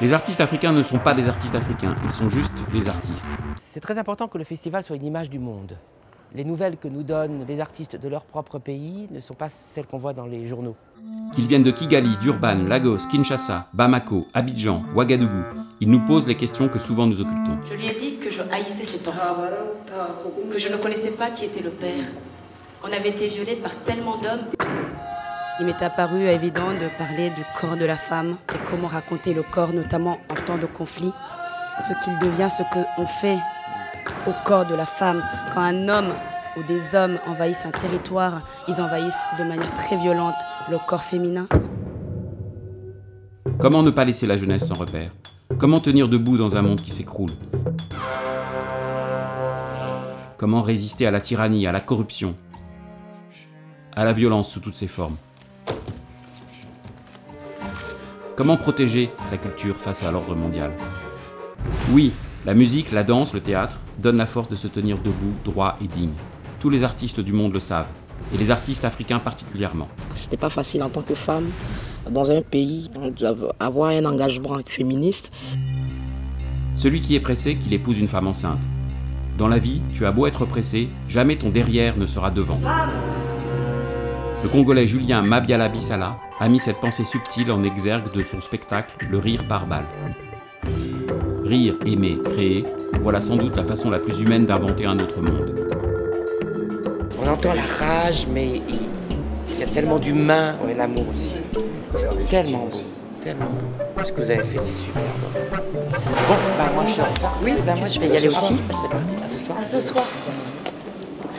Les artistes africains ne sont pas des artistes africains, ils sont juste des artistes. C'est très important que le festival soit une image du monde. Les nouvelles que nous donnent les artistes de leur propre pays ne sont pas celles qu'on voit dans les journaux. Qu'ils viennent de Kigali, Durban, Lagos, Kinshasa, Bamako, Abidjan, Ouagadougou, ils nous posent les questions que souvent nous occultons. Je lui ai dit que je haïssais cet enfant, que je ne connaissais pas qui était le père. On avait été violés par tellement d'hommes. Il m'est apparu évident de parler du corps de la femme et comment raconter le corps, notamment en temps de conflit. Ce qu'il devient, ce qu'on fait au corps de la femme. Quand un homme ou des hommes envahissent un territoire, ils envahissent de manière très violente le corps féminin. Comment ne pas laisser la jeunesse sans repère? Comment tenir debout dans un monde qui s'écroule? Comment résister à la tyrannie, à la corruption, à la violence sous toutes ses formes? Comment protéger sa culture face à l'ordre mondial? Oui, la musique, la danse, le théâtre donnent la force de se tenir debout, droit et digne. Tous les artistes du monde le savent, et les artistes africains particulièrement. C'était pas facile en tant que femme, dans un pays, avoir un engagement féministe. Celui qui est pressé, qu'il épouse une femme enceinte. Dans la vie, tu as beau être pressé, jamais ton derrière ne sera devant. Le Congolais Julien Mabiala Bissala a mis cette pensée subtile en exergue de son spectacle Le Rire par balle. Rire, aimer, créer, voilà sans doute la façon la plus humaine d'inventer un autre monde. On entend la rage, mais il y a tellement d'humain, et l'amour aussi. Tellement beau, tellement beau. Ce que vous avez fait, c'est super. Bon, bah moi je suis en retard. Oui, moi je vais y aller aussi. C'est parti, à ce soir. À ce soir.